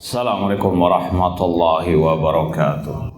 Assalamualaikum warahmatullahi wabarakatuh.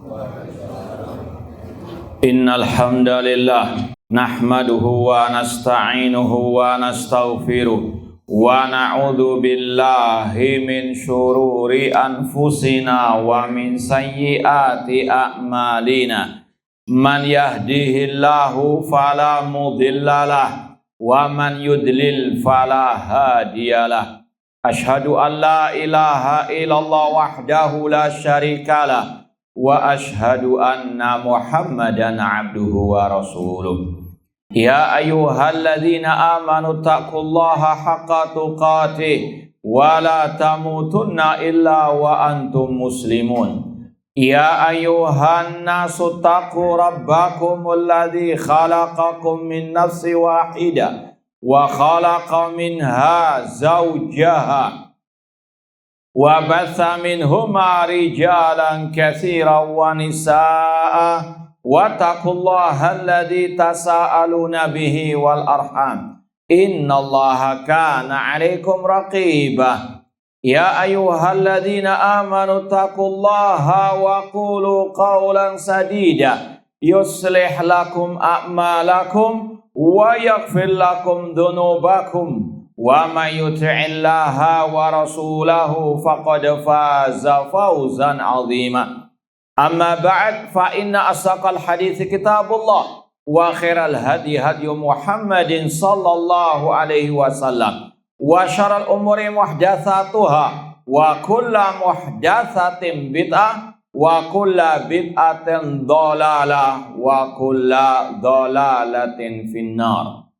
Innal hamdalillah nahmaduhu wa nasta'inuhu wa nastaghfiruh wa na'udzu billahi min syururi anfusina wa min sayyiati a'malina. Man yahdihillahu fala mudhillalah wa man yudlil fala hadiyalah. Ashhadu an la ilaha illallah wahdahu la syarikalah wa ashhadu anna Muhammadan abduhu wa rasuluh. Ya ayyuhalladzina amanu taqullaha haqqa tuqatih wa la tamutunna illa wa antum muslimun. Ya ayyuhan nasu taqu rabbakumul ladzi khalaqakum min nafsin wahidah wa khalaqa minha zawjaha wa batha minhuma rijalan katsiran wa nisaa wa taqullaha alladzi tasaaluna bihi wal arham innallaha kana 'alaikum raqiba. Ya ayyuhalladzina amanu taqullaha wa qulu qawlan sadida yuslih lakum a'malakum wa yaghfir lakum dhunubakum wa may yuti'illaha wa rasulahu faqad faza fawzan 'azima. Amma ba'd, fa inna asaqal hadits kitabullah wa khairal hadi hadi Muhammadin sallallahu alaihi wasallam wa syarrul umuri muhdatsatuha wa kullu muhdatsatin bid'ah wa kulla bid'atin dhalalah wa kulla dhalalatin finnar.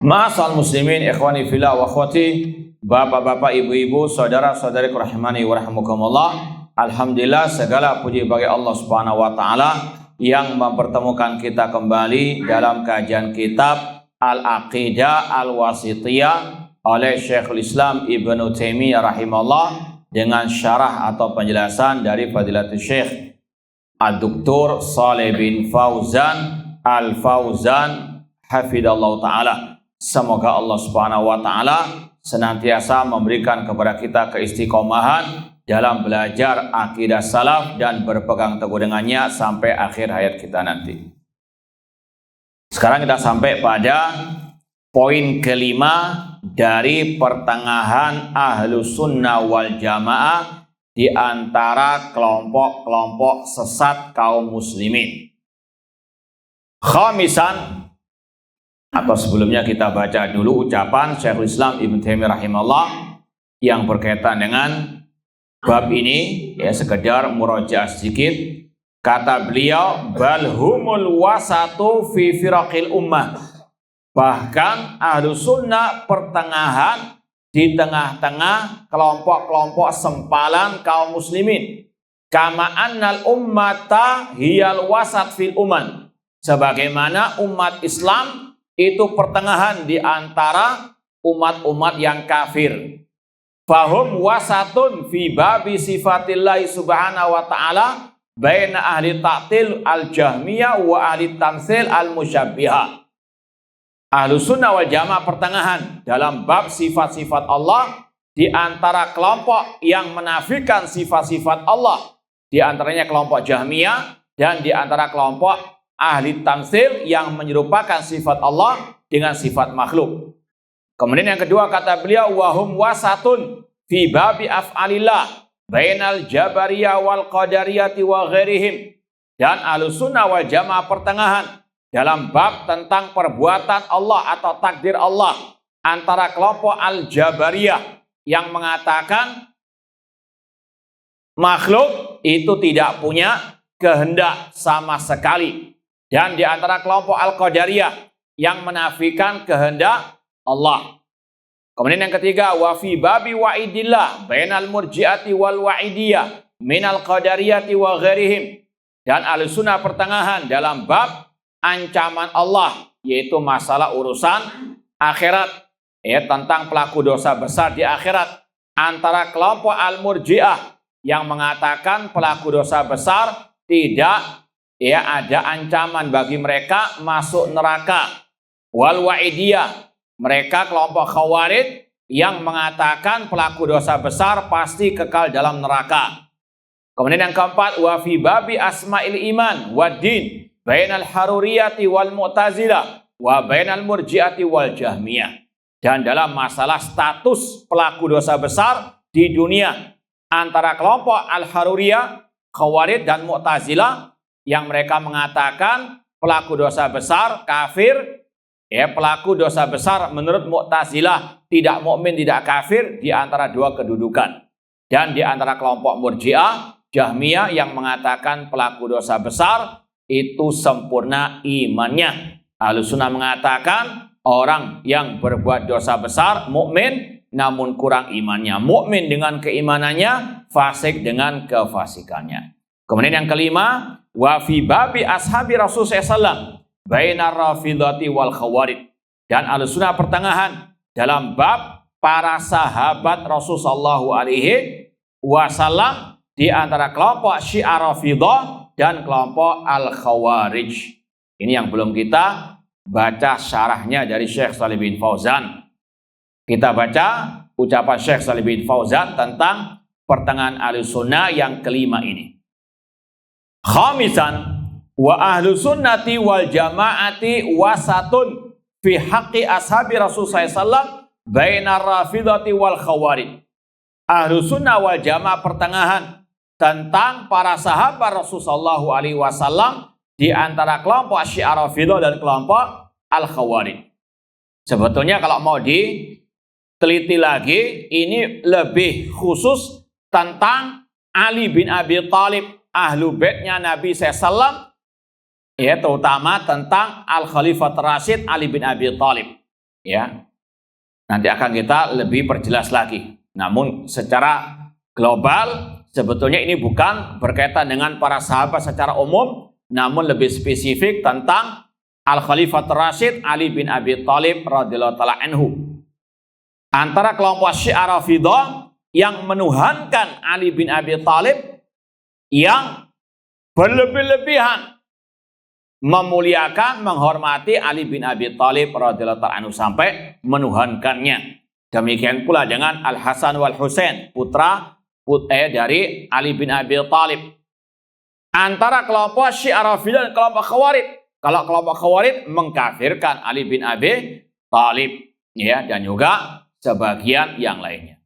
Ma'asal muslimin ikhwani fillah wa akhwati, bapak-bapak, ibu-ibu, saudara-saudari rahimani wa rahimakumullah. Alhamdulillah, segala puji bagi Allah Subhanahu wa taala yang mempertemukan kita kembali dalam kajian kitab Al-Aqidah Al-Wasithiyah oleh Syekhul Islam Ibnu Taimiyah rahimahullah dengan syarah atau penjelasan dari Fadilatul Syekh Ad-Doktor Shalih bin Fauzan Al-Fauzan hafidallahu ta'ala. Semoga Allah subhanahu wa ta'ala senantiasa memberikan kepada kita keistiqomahan dalam belajar akidah salaf dan berpegang teguh dengannya sampai akhir hayat kita nanti. Sekarang kita sampai pada poin kelima dari pertengahan Ahlus Sunnah wal Jamaah di antara kelompok-kelompok sesat kaum muslimin. Khamisan, atau sebelumnya kita baca dulu ucapan Syekhul Islam Ibnu Taimiyah rahimahullah yang berkaitan dengan bab ini, ya sekedar murojaah sedikit. Kata beliau, bal humul wasatu fi firaqil ummah. Bahkan Ahlus Sunnah pertengahan di tengah-tengah kelompok-kelompok sempalan kaum muslimin. Kama annal ummata hiyal wasat fil umam. Sebagaimana umat Islam itu pertengahan di antara umat-umat yang kafir. Fahum wasatun fi babi sifatillahi subhanahu wa ta'ala baina ahli ta'til al-jahmiyah wa ahli tamsil al-musyabbihah. Ahlus Sunnah wal Jamaah pertengahan dalam bab sifat-sifat Allah di antara kelompok yang menafikan sifat-sifat Allah, di antaranya kelompok Jahmiyah, dan di antara kelompok ahli tamsil yang menyerupakan sifat Allah dengan sifat makhluk. Kemudian yang kedua kata beliau, wahum wasatun fi babi af'alillah bainal jabariyah wal qadariyati wa ghairihim. Dan Ahlus Sunnah wal Jamaah pertengahan dalam bab tentang perbuatan Allah atau takdir Allah antara kelompok Al-Jabariyah yang mengatakan makhluk itu tidak punya kehendak sama sekali, dan di antara kelompok Al-Qadariyah yang menafikan kehendak Allah. Kemudian yang ketiga, wa fi babi wa'idillah bainal murji'ati wal wa'idiyah minal qadariyati wa ghairihim. Dan Ahlus Sunnah pertengahan dalam bab ancaman Allah, yaitu masalah urusan akhirat, ya tentang pelaku dosa besar di akhirat, antara kelompok al-murji'ah yang mengatakan pelaku dosa besar tidak ya ada ancaman bagi mereka masuk neraka, wal wa'idiyah, mereka kelompok khawarij yang mengatakan pelaku dosa besar pasti kekal dalam neraka. Kemudian yang keempat, wa fi babi asma'il iman wad din bainal haruriyati wal mu'tazilah wa bainal murji'ati wal jahmiyah. Dan dalam masalah status pelaku dosa besar di dunia antara kelompok al-haruriyah, khawarij dan mu'tazilah yang mereka mengatakan pelaku dosa besar kafir, pelaku dosa besar menurut mu'tazilah tidak mukmin, tidak kafir di antara dua kedudukan. Dan di antara kelompok murji'ah, jahmiyah yang mengatakan pelaku dosa besar itu sempurna imannya. Ahlussunnah mengatakan orang yang berbuat dosa besar mukmin namun kurang imannya, mukmin dengan keimanannya, fasik dengan kefasikannya. Kemudian yang kelima, wa fi babi ashabi Rasul sallallahu bainar rafidhati wal khawarij. Dan Ahlussunnah pertengahan dalam bab para sahabat Rasul sallallahu alaihi wasallam di antara kelompok Syiah Rafidhah dan kelompok Al-Khawarij. Ini yang belum kita baca syarahnya dari Syekh Shalih bin Fauzan. Kita baca ucapan Syekh Shalih bin Fauzan tentang pertengahan Ahlussunnah yang kelima ini. Khamisan, wa ahlu sunnati wal jama'ati wasatun fi haqqi ashabi Rasulullah sallallahu bainar rafidhati wal khawarij. Ahlu sunnah wal jamaah pertengahan tentang para sahabat Rasulullah SAW di antara kelompok Syiah Rafidhah dan kelompok Al-Khawarij. Sebetulnya kalau mau diteliti lagi, ini lebih khusus tentang Ali bin Abi Thalib, ahlu baitnya Nabi SAW, terutama tentang Al-Khalifah Rasyid Ali bin Abi Thalib. Nanti akan kita lebih perjelas lagi. Namun secara global sebetulnya ini bukan berkaitan dengan para sahabat secara umum, namun lebih spesifik tentang Al-Khalifah Rasyid Ali bin Abi Thalib radhiyallahu ta'ala anhu. Antara kelompok Syiah Rafidhah yang menuhankan Ali bin Abi Thalib, yang berlebih-lebihan memuliakan, menghormati Ali bin Abi Thalib radhiyallahu ta'ala anhu sampai menuhankannya. Demikian pula dengan Al-Hasan wal Husain, putra dari Ali bin Abi Thalib. Antara kelompok Syiah Rafidhah dan kelompok Khawarij. Kalau kelompok Khawarij mengkafirkan Ali bin Abi Thalib, dan juga sebagian yang lainnya.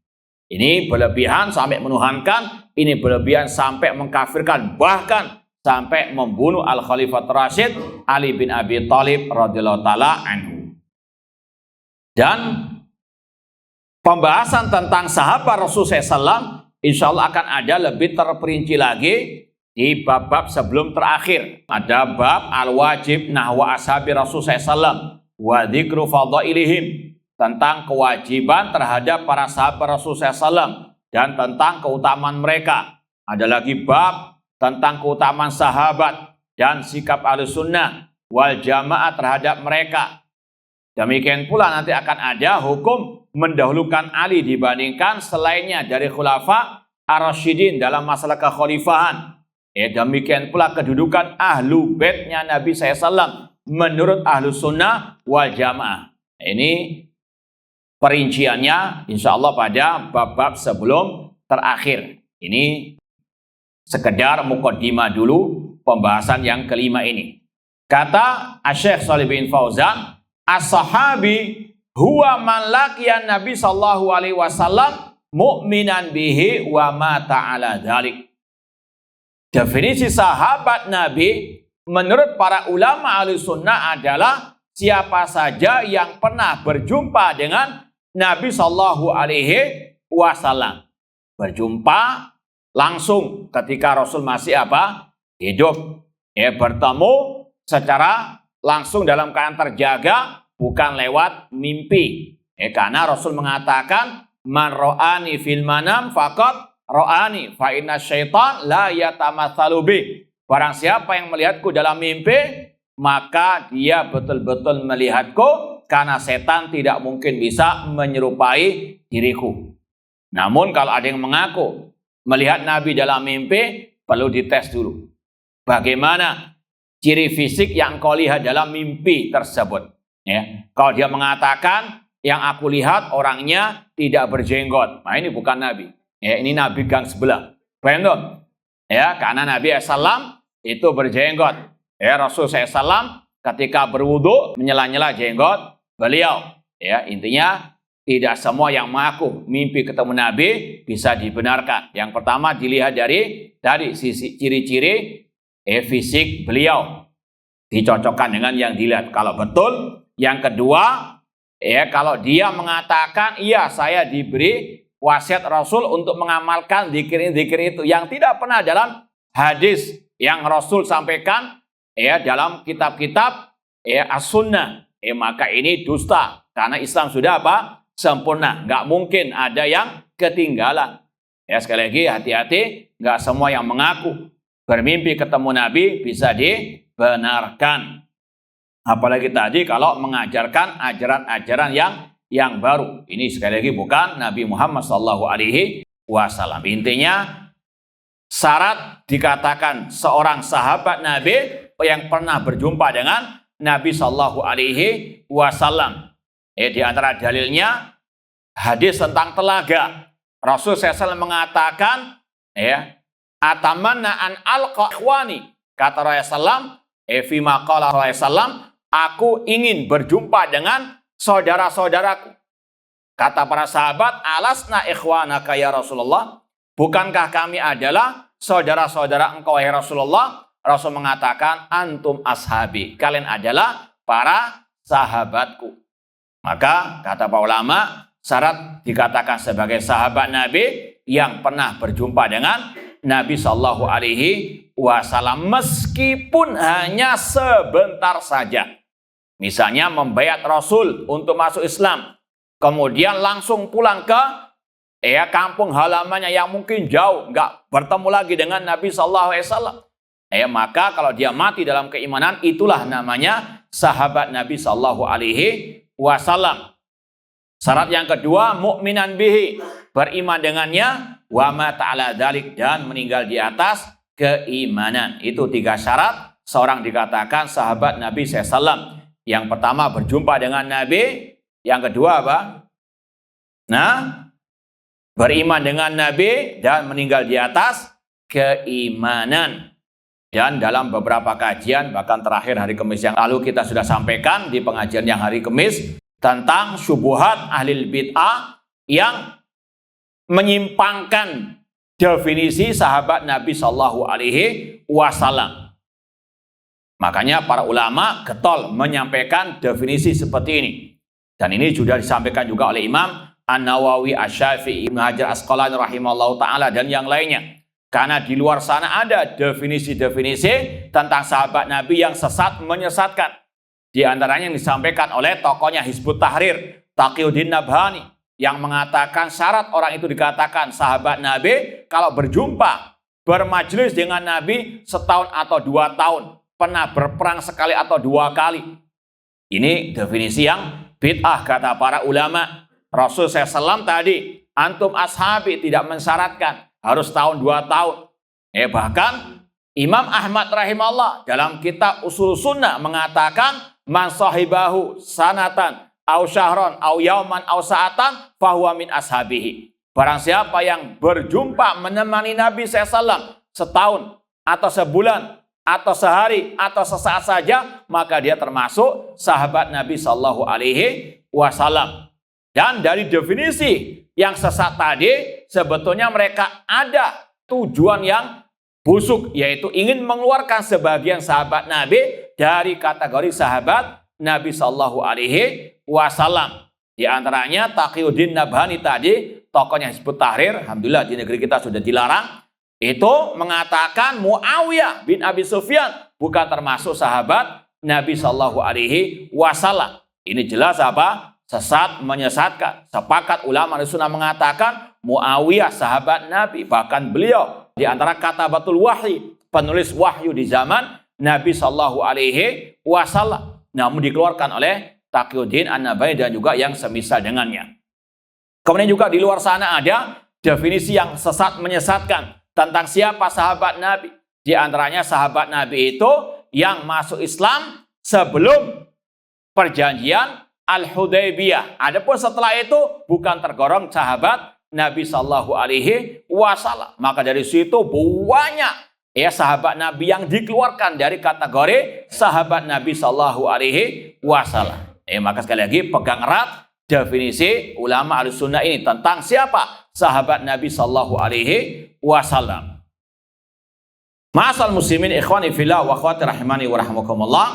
Ini berlebihan sampai menuhankan, ini berlebihan sampai mengkafirkan, bahkan sampai membunuh Al-Khalifah Rasyid Ali bin Abi Thalib radhiyallahu ta'ala anhu. Dan pembahasan tentang sahabat Rasulullah SAW insya Allah akan ada lebih terperinci lagi di bab-bab sebelum terakhir. Ada bab al-wajib nahwa ashabi Rasulullah SAW wa dzikru fadhailihim, tentang kewajiban terhadap para sahabat Rasulullah SAW dan tentang keutamaan mereka. Ada lagi bab tentang keutamaan sahabat dan sikap Ahlussunnah wal jamaah terhadap mereka. Demikian pula nanti akan ada hukum mendahulukan Ali dibandingkan selainnya dari khulafa ar-rasyidin dalam masalah kekhalifahan. Demikian pula kedudukan ahlu baitnya Nabi SAW menurut Ahlussunnah wal jamaah. Ini perinciannya insya Allah pada bab-bab sebelum terakhir. Ini sekedar mukaddimah dulu pembahasan yang kelima ini. Kata Syekh Shalih bin Fauzan, as-sahabi huwa man laqiya Nabi sallallahu alaihi wasallam mu'minan bihi wa mata ala dzalik. Definisi sahabat Nabi menurut para ulama Ahlussunnah adalah siapa saja yang pernah berjumpa dengan Nabi sallallahu alaihi wasallam. Berjumpa langsung ketika Rasul masih hidup. Bertemu secara langsung dalam keadaan terjaga, bukan lewat mimpi. Karena Rasul mengatakan, man ro'ani fil manam faqad ro'ani fa inna syaitan la yatamatsalu bi. Barang siapa yang melihatku dalam mimpi, maka dia betul-betul melihatku, karena setan tidak mungkin bisa menyerupai diriku. Namun kalau ada yang mengaku melihat Nabi dalam mimpi, perlu dites dulu. Bagaimana ciri fisik yang kau lihat dalam mimpi tersebut? Kalau dia mengatakan yang aku lihat orangnya tidak berjenggot. Nah, ini bukan Nabi. Ya, ini Nabi gang sebelah. Paham? Ya, karena Nabi SAW itu berjenggot. Ya, Rasul SAW ketika berwudu menyela-nyela jenggot beliau. Ya, intinya tidak semua yang mengaku mimpi ketemu Nabi bisa dibenarkan. Yang pertama dilihat dari sisi ciri-ciri fisik beliau, dicocokkan dengan yang dilihat kalau betul. Yang kedua, ya, kalau dia mengatakan iya saya diberi wasiat Rasul untuk mengamalkan zikir-zikir itu yang tidak pernah dalam hadis yang Rasul sampaikan, ya, dalam kitab-kitab as-sunnah, maka ini dusta, karena Islam sudah apa? Sempurna, nggak mungkin ada yang ketinggalan. Ya, sekali lagi hati-hati, nggak semua yang mengaku bermimpi ketemu Nabi bisa dibenarkan. Apalagi tadi kalau mengajarkan ajaran-ajaran yang baru. Ini sekali lagi bukan Nabi Muhammad SAW. Intinya syarat dikatakan seorang sahabat Nabi yang pernah berjumpa dengan Nabi SAW. Di antara dalilnya hadis tentang telaga. Rasul SAW mengatakan, ya, atamanna an alqa ikhwani. Kata Rasulullah SAW, fima qala Rasulullah, aku ingin berjumpa dengan saudara-saudaraku. Kata para sahabat, alasna ikhwanaka ya Rasulullah, bukankah kami adalah saudara-saudara engkau ya Rasulullah? Rasul mengatakan, antum ashabi, kalian adalah para sahabatku. Maka kata para ulama, syarat dikatakan sebagai sahabat Nabi yang pernah berjumpa dengan Nabi SAW meskipun hanya sebentar saja. Misalnya membayat Rasul untuk masuk Islam, kemudian langsung pulang ke kampung halamannya yang mungkin jauh, nggak bertemu lagi dengan Nabi SAW. Maka kalau dia mati dalam keimanan, itulah namanya sahabat Nabi SAW. Syarat yang kedua, mukminan bihi, beriman dengannya, wa ma ta'ala dzalik, dan meninggal di atas keimanan. Itu 3 syarat seorang dikatakan sahabat Nabi SAW. Yang pertama berjumpa dengan Nabi, yang kedua apa? Nah, beriman dengan Nabi dan meninggal di atas keimanan. Dan dalam beberapa kajian, bahkan terakhir hari Kamis yang lalu kita sudah sampaikan di pengajian yang hari Kamis tentang syubhat ahli bid'ah yang menyimpangkan definisi sahabat Nabi SAW. Makanya para ulama getol menyampaikan definisi seperti ini. Dan ini sudah disampaikan juga oleh Imam An-Nawawi, Asy-Syafi'i, Ibnu Hajar Asqalani rahimahullahu ta'ala, dan yang lainnya. Karena di luar sana ada definisi-definisi tentang sahabat Nabi yang sesat menyesatkan. Di antaranya yang disampaikan oleh tokohnya Hizbut Tahrir, Taqiyuddin Nabhani, yang mengatakan syarat orang itu dikatakan sahabat Nabi kalau berjumpa, bermajlis dengan Nabi setahun atau 2 tahun, pernah berperang sekali atau 2 kali. Ini definisi yang bid'ah kata para ulama. Rasul SAW tadi, antum ashabi, tidak mensyaratkan harus tahun 2 tahun. Bahkan Imam Ahmad rahimahullah dalam kitab Usul Sunnah mengatakan, man sahibahu sanatan au syahron au yauman au sa'atan fahuwa min ashabihi. Barang siapa yang berjumpa menemani Nabi SAW setahun atau sebulan atau sehari atau sesaat saja, maka dia termasuk sahabat Nabi SAW. Dan dari definisi yang sesat tadi, sebetulnya mereka ada tujuan yang busuk, yaitu ingin mengeluarkan sebagian sahabat Nabi dari kategori sahabat Nabi SAW. Di antaranya Taqiyuddin Nabhani tadi, tokohnya Hizbut Tahrir, alhamdulillah di negeri kita sudah dilarang, itu mengatakan Muawiyah bin Abi Sufyan bukan termasuk sahabat Nabi SAW. Ini jelas apa? Sesat, menyesatkan. Sepakat ulama Sunnah mengatakan Muawiyah sahabat Nabi, bahkan beliau di antara katabatul wahyi, penulis wahyu di zaman Nabi SAW. Namun dikeluarkan oleh Taqiyuddin An-Nabhani dan juga yang semisal dengannya. Kemudian juga di luar sana ada definisi yang sesat, menyesatkan tentang siapa sahabat Nabi. Di antaranya sahabat Nabi itu yang masuk Islam sebelum perjanjian Al-Hudaybiyah. Adapun setelah itu bukan tergolong sahabat Nabi Shallallahu Alaihi Wasallam. Maka dari situ banyak sahabat Nabi yang dikeluarkan dari kategori sahabat Nabi Shallallahu Alaihi Wasallam. Maka sekali lagi pegang erat definisi ulama Ahlussunnah ini tentang siapa sahabat Nabi Shallallahu Alaihi Wasallam. Ma'asal muslimin ikhwani fillah wa akhwati rahimani wa rahimakumullah.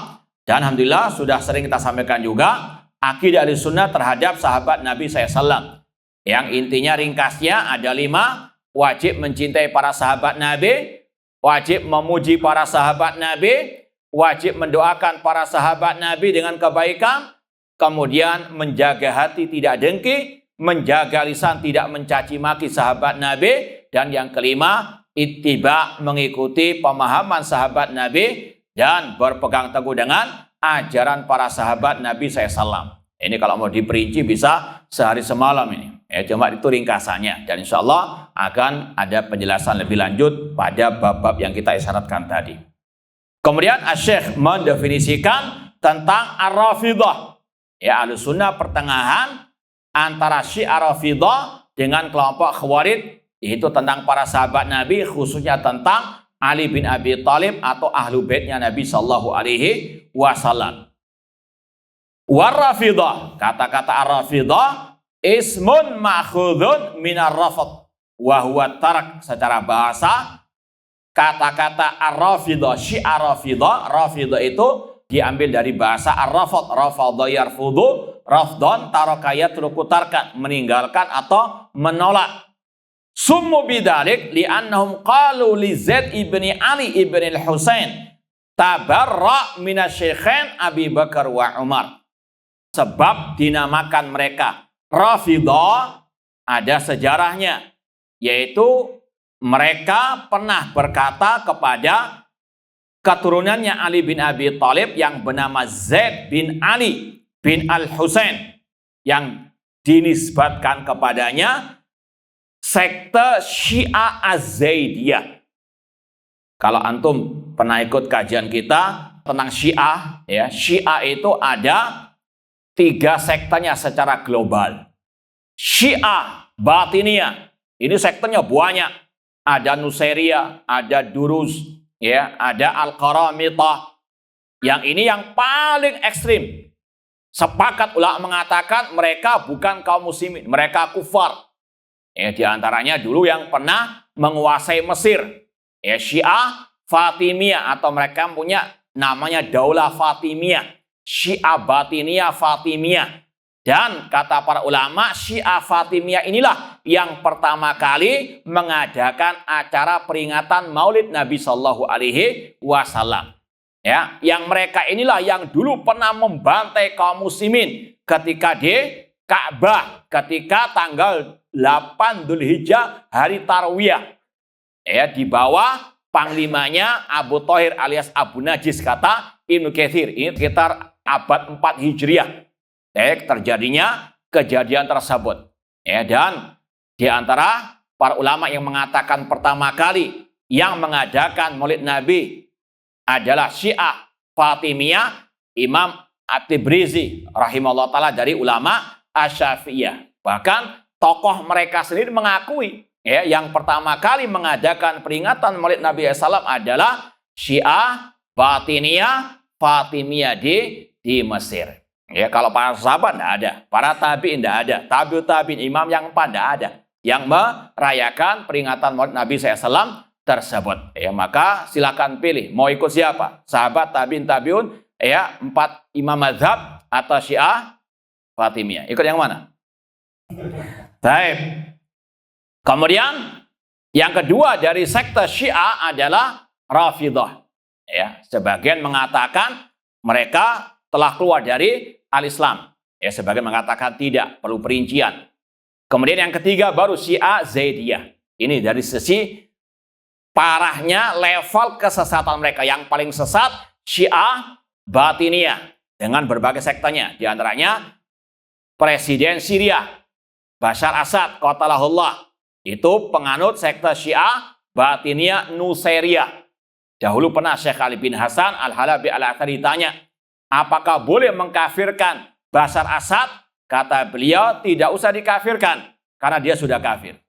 Dan alhamdulillah sudah sering kita sampaikan juga akidah Ahlussunnah terhadap sahabat Nabi SAW. Yang intinya ringkasnya ada 5. Wajib mencintai para sahabat Nabi, wajib memuji para sahabat Nabi, wajib mendoakan para sahabat Nabi dengan kebaikan, kemudian menjaga hati tidak dengki, menjaga lisan tidak mencaci maki sahabat Nabi, dan yang kelima ittiba, mengikuti pemahaman sahabat Nabi dan berpegang teguh dengan ajaran para sahabat Nabi SAW. Ini kalau mau diperinci bisa sehari semalam ini. Cuma itu ringkasannya. Dan insya Allah akan ada penjelasan lebih lanjut pada bab-bab yang kita isyaratkan tadi. Kemudian Asy-Syaikh mendefinisikan tentang Ar-Rafidhah. Ahlussunnah pertengahan antara Syiah Rafidhah dengan kelompok Khawarij, yaitu tentang para sahabat Nabi, khususnya tentang Ali bin Abi Thalib atau ahlu baitnya Nabi Shallallahu Alaihi Wasallam. War-Rafidhah, kata-kata Ar-Rafidhah ismun ma'khudun minar rafad wa huwa tarak. Secara bahasa kata-kata Ar-Rafidhah, Syiah Rafidhah, Rafidhah itu diambil dari bahasa Ar-Rafad, rafadha yarfudu, rafdon taraka yatruku tarkan, meninggalkan atau menolak. Summu bidalik li'annahum qalu li Zaid ibni Ali ibni al-Husain tabarra minasyikhain Abi Bakar wa Umar. Sebab dinamakan mereka Rafidhah ada sejarahnya, yaitu mereka pernah berkata kepada keturunannya Ali bin Abi Thalib yang bernama Zaid bin Ali bin al-Husain, yang dinisbatkan kepadanya sekte Syiah Az-Zaidiyah. Kalau antum pernah ikut kajian kita tentang Syiah, Syiah itu ada 3 sektenya secara global. Syiah Batiniyah, ini sektenya banyak. Ada Nusairiyah, ada Duruz, ada Al-Qaramitah. Yang ini yang paling ekstrim. Sepakat ulama mengatakan mereka bukan kaum muslimin, mereka kufar. Di antaranya dulu yang pernah menguasai Mesir, Syiah Fatimiyah, atau mereka punya namanya Daulah Fatimiyah, Syiah Batiniyah Fatimiyah. Dan kata para ulama, Syiah Fatimiyah inilah yang pertama kali mengadakan acara peringatan Maulid Nabi Shallallahu Alaihi Wasallam. Yang mereka inilah yang dulu pernah membantai kaum muslimin ketika di Ka'bah, ketika tanggal 8 Dzulhijjah hari Tarwiyah. Di bawah panglimanya Abu Thahir alias Abu Najis, kata Ibnu Katsir. Ini sekitar abad 4 Hijriah. Terjadinya kejadian tersebut. Dan di antara para ulama yang mengatakan pertama kali yang mengadakan Maulid Nabi adalah Syiah Fatimiyah, Imam At-Tibrizi rahimahullah ta'ala dari ulama Asy-Syafi'iyah. Bahkan tokoh mereka sendiri mengakui yang pertama kali mengadakan peringatan Maulid Nabi SAW adalah Syiah Batiniyah Fatimiyah di Mesir. Kalau para sahabat tidak ada, para tabi'in tidak ada, tabi'ut tabi'in, imam yang tidak ada yang merayakan peringatan Maulid Nabi SAW tersebut. Maka silakan pilih mau ikut siapa, sahabat, tabi'in, tabi'un, 4 imam mazhab atau Syiah Fatimiyah. Ikut yang mana? Baik. Kemudian yang kedua dari sekte Syiah adalah Rafidhah. Sebagian mengatakan mereka telah keluar dari al-Islam. Sebagian mengatakan tidak, perlu perincian. Kemudian yang ketiga baru Syiah Zaidiyah. Ini dari sisi parahnya level kesesatan mereka. Yang paling sesat Syiah Batiniyah dengan berbagai sektenya. Di antaranya Presiden Syria Bashar Assad qatalahullah, itu penganut sekte Syiah Batiniyah Nusairiyah. Dahulu pernah Syekh Ali bin Hasan Al-Halabi Al-Athari ditanya, apakah boleh mengkafirkan Bashar Asad, kata beliau tidak usah dikafirkan karena dia sudah kafir.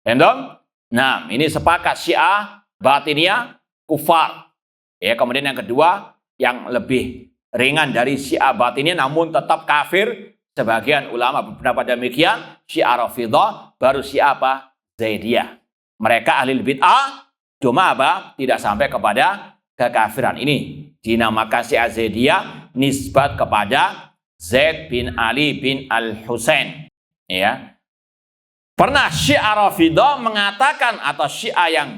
Entong? Nah, ini sepakat Syiah Batiniyah kufar. Ya, kemudian yang kedua yang lebih ringan dari Syiah Batiniyah namun tetap kafir. Sebagian ulama berpendapat demikian, Syiah Rafidhah, baru Syiah apa? Zaidiyah. Mereka ahli bid'ah, cuma apa? Tidak sampai kepada kekafiran. Ini dinamakan Syiah Zaidiyah nisbat kepada Zaid bin Ali bin Al-Husain. Ya. Pernah Syiah Rafidhah mengatakan, atau Syiah yang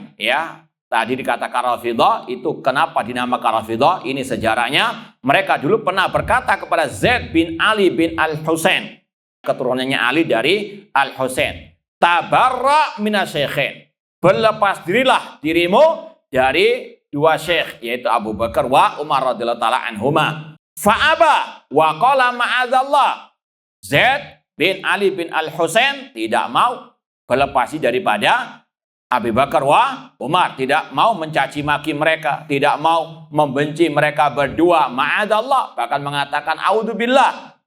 tadi dikatakan Rafidhah, itu kenapa dinamakan Rafidhah? Ini sejarahnya. Mereka dulu pernah berkata kepada Zaid bin Ali bin Al-Husain, keturunannya Ali dari Al-Husain, tabarra minasyekhin, berlepas dirilah dirimu dari dua syekh, yaitu Abu Bakar wa Umar radhiyallahu taala anhuma. Fa'aba wa qala ma'adzallah. Zaid bin Ali bin Al-Husain tidak mau berlepas daripada Abu Bakar wa Umar, tidak mau mencaci maki mereka, tidak mau membenci mereka berdua, ma'adzallah, bahkan mengatakan a'udzubillah.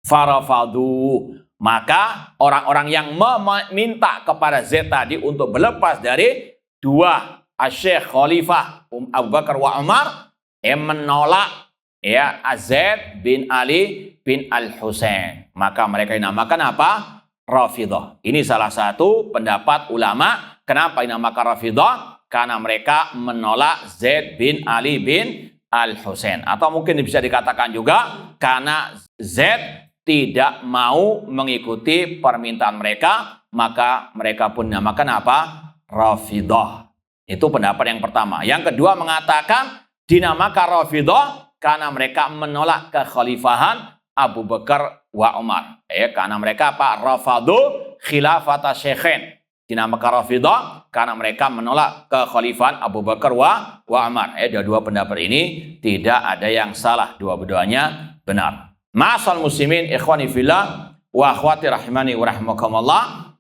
Farafadu, maka orang-orang yang meminta kepada Zaid tadi untuk berlepas dari dua Syekh Khalifah Abu Bakar wa Umar, menolak Zaid bin Ali bin Al-Husain. Maka mereka dinamakan apa? Rafidhah. Ini salah satu pendapat ulama. Kenapa dinamakan Rafidhah? Karena mereka menolak Zaid bin Ali bin Al-Husain. Atau mungkin bisa dikatakan juga karena Zaid tidak mau mengikuti permintaan mereka, maka mereka pun dinamakan apa? Rafidhah. Itu pendapat yang pertama. Yang kedua mengatakan dinamakan Rafidhah karena mereka menolak kekhalifahan Abu Bakar wa Umar. Karena mereka apa? Rafadu khilafata syekhin. Dinamakan Rafidhah karena mereka menolak kekhalifahan Abu Bakar wa Umar. Dua pendapat ini tidak ada yang salah, dua-duanya benar. Ma'asal muslimin ikhwani fillah wa akhwati rahimani wa rahimakumullah.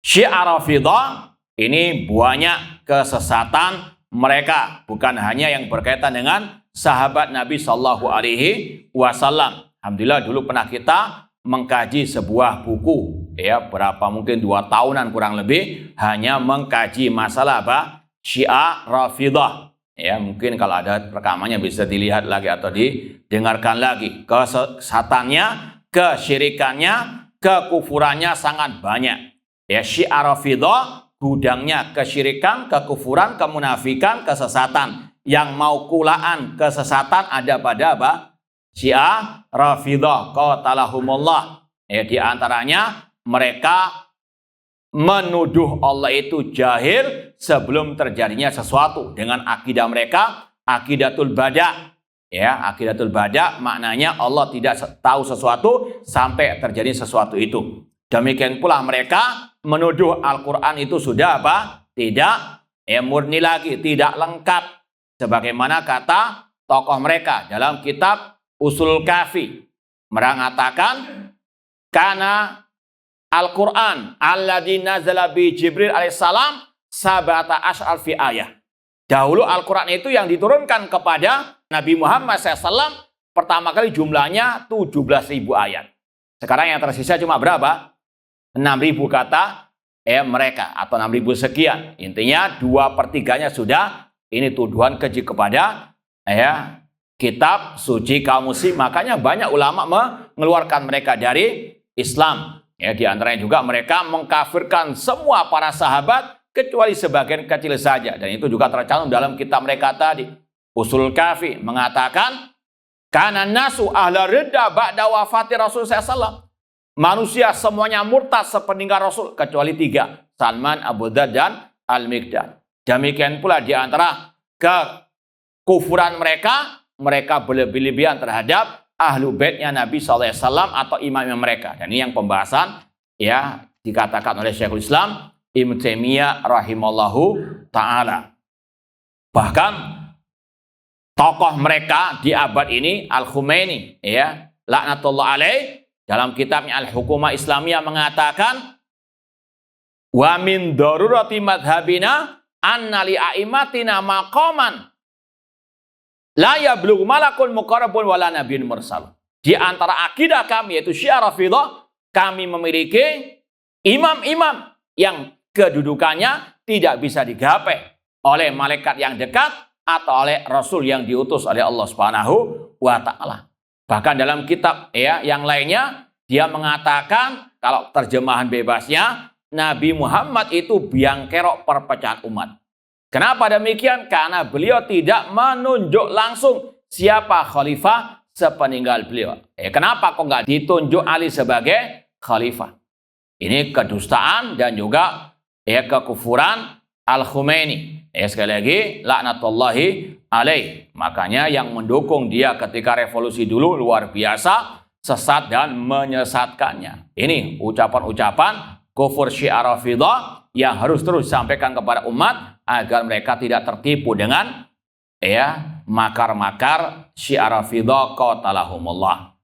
Syiah Rafidhah ini banyak kesesatan mereka, bukan hanya yang berkaitan dengan sahabat Nabi Shallallahu Alaihi Wasallam. Alhamdulillah dulu pernah kita mengkaji sebuah buku, berapa mungkin 2 tahunan kurang lebih, hanya mengkaji masalah apa? Syiah Rafidhah. Mungkin kalau ada rekamannya bisa dilihat lagi atau didengarkan lagi. Kesesatannya, kesyirikannya, kekufurannya sangat banyak. Syiah Rafidhah gudangnya kesyirikan, kekufuran, kemunafikan, kesesatan. Yang mau kulaan kesesatan ada pada apa? Syiah Rafidhah qatalahumullah. Di antaranya mereka menuduh Allah itu jahil sebelum terjadinya sesuatu dengan akidah mereka, aqidatul bada'. Aqidatul bada' maknanya Allah tidak tahu sesuatu sampai terjadi sesuatu itu. Demikian pula mereka menuduh Al-Quran itu sudah apa? Tidak murni lagi, tidak lengkap. Sebagaimana kata tokoh mereka dalam kitab Usul Kafi, mengatakan karena Al-Quran alladzi nazala bi Jibril alaihissalam sabata asy'al fi ayah. Dahulu Al-Quran itu yang diturunkan kepada Nabi Muhammad SAW pertama kali jumlahnya 17.000 ayat. Sekarang yang tersisa cuma berapa? 6.000 kata mereka, atau 6.000 sekian. Intinya 2/3-nya sudah. Ini tuduhan keji kepada kitab suci kaum muslim. Makanya banyak ulama mengeluarkan mereka dari Islam. Di antaranya juga mereka mengkafirkan semua para sahabat kecuali sebagian kecil saja. Dan itu juga tercantum dalam kitab mereka tadi. Usul Kafi mengatakan kana nasu ahla ridda ba'da wafati Rasul SAW. Manusia semuanya murtad sepeninggal Rasul kecuali 3. Salman, Abu Dzar, dan Al-Miqdad. Demikian pula di antara kekufuran mereka, mereka berlebih-lebihan terhadap ahlu baitnya Nabi SAW atau imam mereka. Dan ini yang pembahasan dikatakan oleh Syekhul Islam Ibnu Taimiyah rahimallahu ta'ala. Bahkan tokoh mereka di abad ini Al-Khumaini laknatullah alaih dalam kitabnya Al-Hukumah Islamiyah mengatakan wa min darurati madhabina anna li a'immatina maqaman la yablughu malakun muqarrabun wala nabiyyun mursal. di antara akidah kami yaitu Syiah Rafidhah, kami memiliki imam-imam yang kedudukannya tidak bisa digapai oleh malaikat yang dekat atau oleh Rasul yang diutus oleh Allah Subhanahu wa Ta'ala. Bahkan dalam kitab yang lainnya dia mengatakan, kalau terjemahan bebasnya, Nabi Muhammad itu biang kerok perpecahan umat. Kenapa demikian? Karena beliau tidak menunjuk langsung siapa khalifah sepeninggal beliau. Kenapa kok nggak ditunjuk Ali sebagai khalifah? Ini kedustaan dan juga kekufuran Al-Khomeini. Sekali lagi, laknatullahi alaih. Makanya yang mendukung dia ketika revolusi dulu luar biasa, sesat dan menyesatkannya. Ini ucapan-ucapan kufur Syiah Rafidhah yang harus terus disampaikan kepada umat agar mereka tidak tertipu dengan makar-makar Syiah Rafidhah qatalahumullah.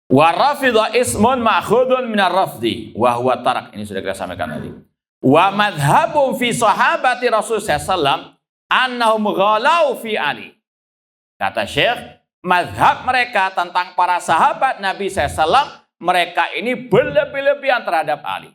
Wa Rafidhah ismun ma'khudun minar rafdi wa huwa tarak. Ini sudah kita sampaikan tadi. Wa madhhabum fi sahabati Rasul sallallahu annahum ghalau fi Ali. Kata Syekh, mazhab mereka tentang para sahabat Nabi SAW, mereka ini berlebih-lebihan terhadap Ali.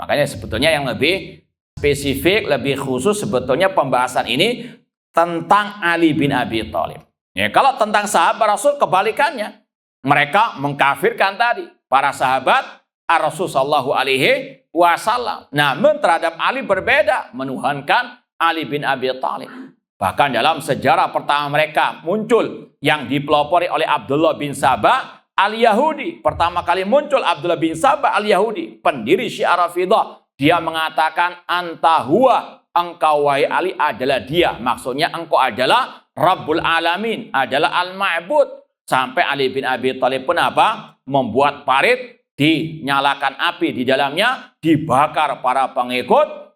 Makanya sebetulnya yang lebih spesifik, lebih khusus sebetulnya pembahasan ini tentang Ali bin Abi Thalib. Kalau tentang sahabat Rasul kebalikannya. Mereka mengkafirkan tadi para sahabat Rasul sallallahu alaihi wasallam. Namun terhadap Ali berbeda, menuhankan Ali bin Abi Thalib. Bahkan dalam sejarah pertama mereka muncul yang dipelopori oleh Abdullah bin Sabah al-Yahudi. Pertama kali muncul Abdullah bin Sabah al-Yahudi, pendiri Syiah Rafidhah. Dia mengatakan, anta huwa, engkau wahai Ali adalah dia. Maksudnya engkau adalah Rabbul Alamin, adalah Al-Ma'bud. Sampai Ali bin Abi Thalib pun apa? Membuat parit, dinyalakan api di dalamnya, dibakar para pengikut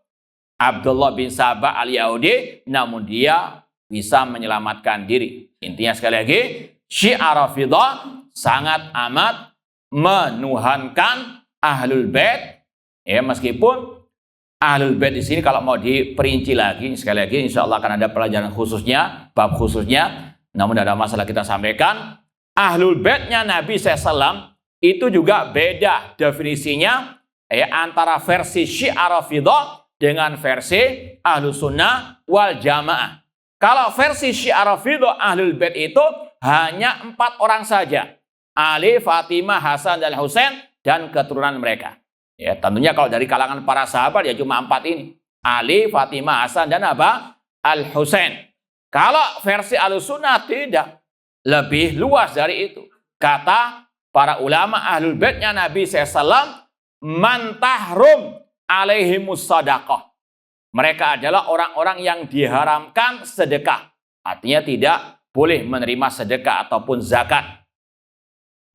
Abdullah bin Sabah al-Yahudi, namun dia bisa menyelamatkan diri. Intinya sekali lagi, Syiah Rafidhah sangat amat menuhankan Ahlul Bait. Meskipun Ahlul Bait di sini kalau mau diperinci lagi, sekali lagi insya Allah akan ada pelajaran khususnya, bab khususnya. Namun tidak ada masalah kita sampaikan. Ahlul Baitnya Nabi SAW itu juga beda definisinya antara versi Syiah Rafidhah dengan versi Ahlus Sunnah wal Jamaah. Kalau versi Syiah Rafidhah Ahlul Bait itu hanya 4 orang saja. Ali, Fatimah, Hasan, dan Husain dan keturunan mereka. Tentunya kalau dari kalangan para sahabat ya cuma 4 ini. Ali, Fatimah, Hasan, dan apa? Al-Husain. Kalau versi Ahlus Sunnah tidak. Lebih luas dari itu. Kata para ulama Ahlul Baitnya Nabi SAW, man tahrum alaihimus sadaqah. Mereka adalah orang-orang yang diharamkan sedekah. Artinya tidak boleh menerima sedekah ataupun zakat.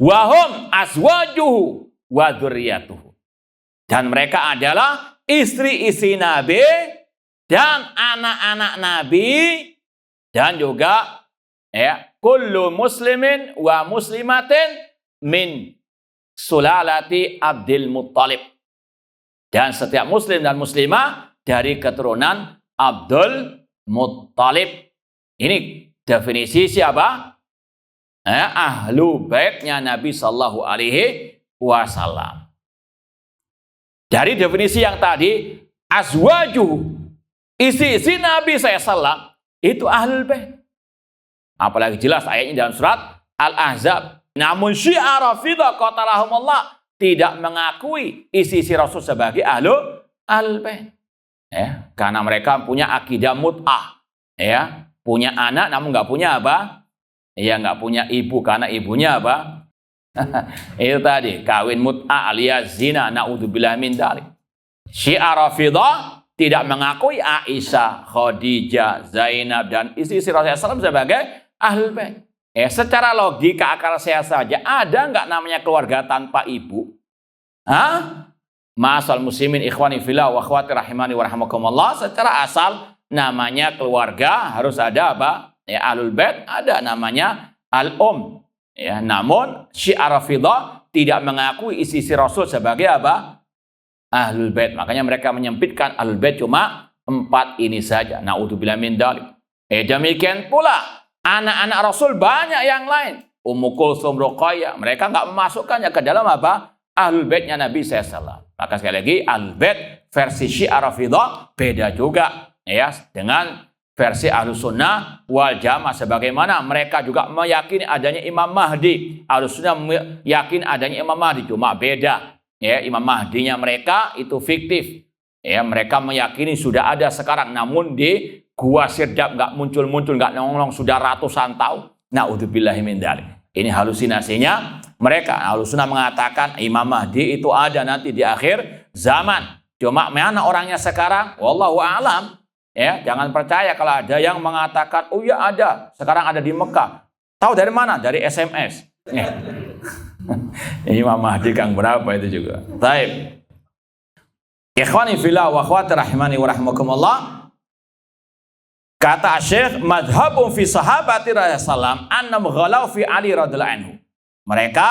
Wahum azwajuhu wa dzurriyyatuhu. Dan mereka adalah istri-istri Nabi dan anak-anak Nabi dan juga kullu muslimin wa muslimatin min sulalati Abdul Muttalib. Dan setiap muslim dan muslimah dari keturunan Abdul Muttalib. Ini definisi siapa? Ahlu baitnya Nabi sallallahu alaihi wasallam. Dari definisi yang tadi, azwajuhu, isi-isi Nabi SAW itu ahlul bait. Apalagi jelas ayatnya dalam surat Al-Ahzab. Namun Syiah Rafidhah qatalahumullah tidak mengakui isi-isi Rasul sebagai ahlul bait. Karena mereka punya akidah mut'ah. Punya anak namun nggak punya apa? Nggak punya ibu karena ibunya apa? Itu tadi, kawin mut'ah alias zina, na'udzubillah min dzalik. Syiah Rafidhah tidak mengakui Aisyah, Khadijah, Zainab dan istri-istri Rasulullah SAW sebagai ahlul bait. Secara logika akal sehat saja, ada nggak namanya keluarga tanpa ibu? Ma'asal muslimin ikhwani fillah wa akhwati rahimani wa rahimakumullah. Secara asal namanya keluarga harus ada apa? Ahlul bait ada namanya al-um. Namun Syiah Rafidhah tidak mengakui isi-isi Rasul sebagai apa? Ahlul bait. Makanya mereka menyempitkan ahlul bait cuma 4 ini saja. Na'udzubillah min dzalik. Demikian pula anak-anak Rasul banyak yang lain. Ummu Kulsum, Ruqayyah, mereka nggak memasukkannya ke dalam apa? Ahlul Baitnya Nabi SAW. Maka sekali lagi, Ahlul Bait versi Syiah Rafidhah beda juga ya dengan versi Ahlus Sunnah wal Jamaah, sebagaimana mereka juga meyakini adanya Imam Mahdi. Ahlus Sunnah meyakini adanya Imam Mahdi, cuma beda ya, Imam Mahdinya mereka itu fiktif ya, mereka meyakini sudah ada sekarang, namun di Gua Sirdap nggak muncul-muncul, nggak nongol sudah ratusan tahun. Na'udzubillahi min dzalik. Ini halusinasinya mereka. Ahlus Sunnah mengatakan Imam Mahdi itu ada nanti di akhir zaman. Cuma mana orangnya sekarang? Wallahu a'lam. Ya, jangan percaya kalau ada yang mengatakan, oh ya ada, sekarang ada di Mekah. Tahu dari mana? Dari SMS. Imam Mahdi kang berapa itu juga. Baik. Ikhwani fillah wa akhwati rahimani wa rahimakumullah. Kata Syekh, madhabun fi sahabati Rasulullah annam ghalau fi Ali radhiyallahu anhu. Mereka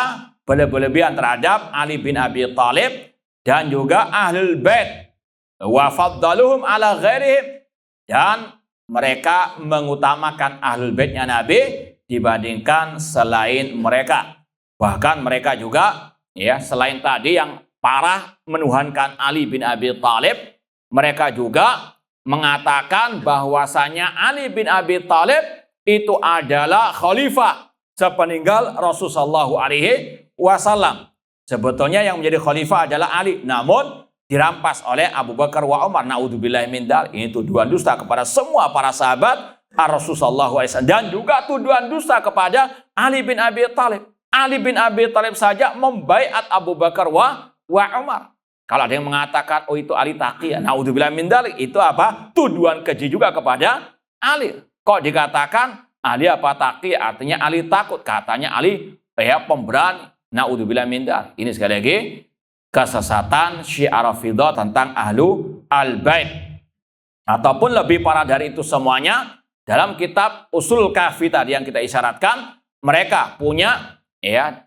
berlebihan terhadap Ali bin Abi Thalib dan juga Ahlul Bait. Wa faddaluhum ala ghairihim, dan mereka mengutamakan Ahlul Baitnya Nabi dibandingkan selain mereka. Bahkan mereka juga ya, selain tadi yang parah menuhankan Ali bin Abi Thalib, mereka juga mengatakan bahwasanya Ali bin Abi Thalib itu adalah khalifah sepeninggal Rasulullah SAW. Sebetulnya yang menjadi khalifah adalah Ali, namun dirampas oleh Abu Bakar wa Umar. Na'udzubillahi min dzalik. Ini tuduhan dusta kepada semua para sahabat Rasulullah SAW, dan juga tuduhan dusta kepada Ali bin Abi Thalib. Ali bin Abi Thalib saja membaiat Abu Bakar wa Umar. Kalau ada yang mengatakan, oh itu Ali taqiyah, na'udzubillahi min dzalik, itu apa? Tuduhan keji juga kepada Ali. Kok dikatakan Ali apa taqiyah? Artinya Ali takut. Katanya Ali ya pemberani. Na'udzubillahi min dzalik. Ini sekali lagi kesesatan Syiah Rafidhah tentang Ahlu Al-Bait. Ataupun lebih parah dari itu semuanya, dalam kitab Usul Kafi tadi yang kita isyaratkan, mereka punya ya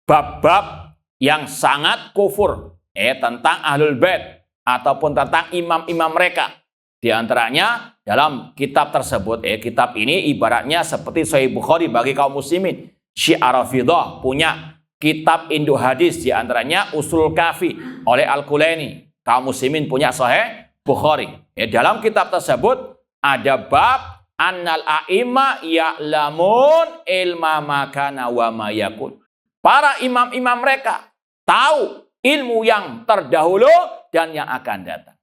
bab-bab yang sangat kufur tentang Ahlul Bait ataupun tentang imam-imam mereka. Di antaranya dalam kitab tersebut, kitab ini ibaratnya seperti Sahih Bukhari bagi kaum muslimin. Syiah Rafidhah punya kitab Induk Hadis, di antaranya Usul Kafi oleh Al-Kulaini. Kaum muslimin punya Sahih Bukhari. Dalam kitab tersebut ada bab annal a'imma ya'lamun ilma makana wa ma yakun. Para imam-imam mereka tahu ilmu yang terdahulu dan yang akan datang.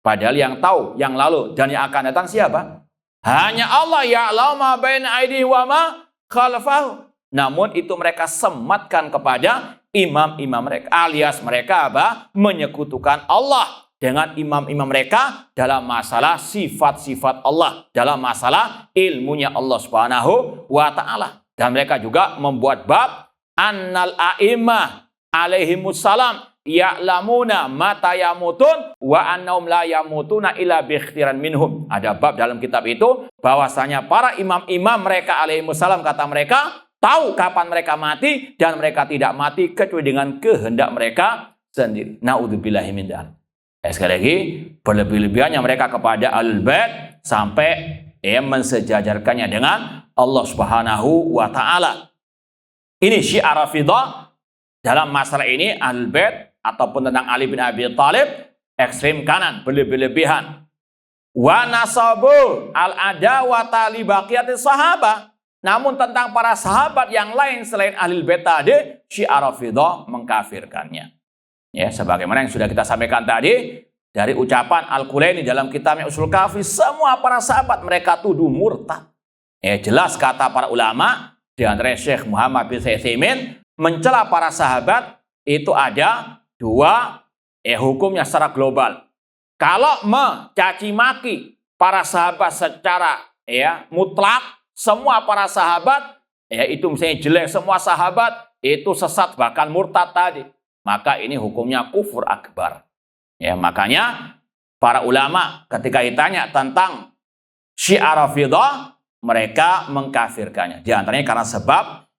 Padahal yang tahu yang lalu dan yang akan datang siapa? Hanya Allah, ya'lamu ma baina aydihim wa ma khalfahum. Namun itu mereka sematkan kepada imam-imam mereka, alias mereka apa? Menyekutukan Allah dengan imam-imam mereka dalam masalah sifat-sifat Allah, dalam masalah ilmunya Allah Subhanahu wa ta'ala. Dan mereka juga membuat bab annal a'immah alaihimussalam ya'lamuna mata yamutun wa annahum la yamutuna illa biikhtiran minhum. Ada bab dalam kitab itu bahwasanya para imam-imam mereka alaihimussalam, kata mereka, tahu kapan mereka mati dan mereka tidak mati kecuali dengan kehendak mereka sendiri. Na'udzubillahi min dzalik. Sekali lagi, berlebih-lebihannya mereka kepada Ahlul Bait sampai mensejajarkannya dengan Allah Subhanahu wa ta'ala. Ini Syiah Rafidhah dalam masalah ini, Ahlul Bait ataupun tentang Ali bin Abi Thalib ekstrim kanan, berlebih-lebihan. Wa nasabu al-adawata li baqiyatis sahabah. Namun tentang para sahabat yang lain selain Ahlul Bait tadi, Syiah Rafidhah mengkafirkannya. Ya, sebagaimana yang sudah kita sampaikan tadi dari ucapan Al-Kulaini dalam kitabnya Usul Kafi, semua para sahabat mereka tuduh murtad. Jelas kata para ulama, di antara Syekh Muhammad bin Utsaimin, mencela para sahabat itu ada dua hukumnya secara global. Kalau mencaci maki para sahabat secara mutlak, semua para sahabat itu misalnya jelek, semua sahabat itu sesat bahkan murtad tadi, maka ini hukumnya kufur akbar. Makanya para ulama ketika ditanya tentang Syiah Rafidhah, mereka mengkafirkannya. Di antaranya karena sebab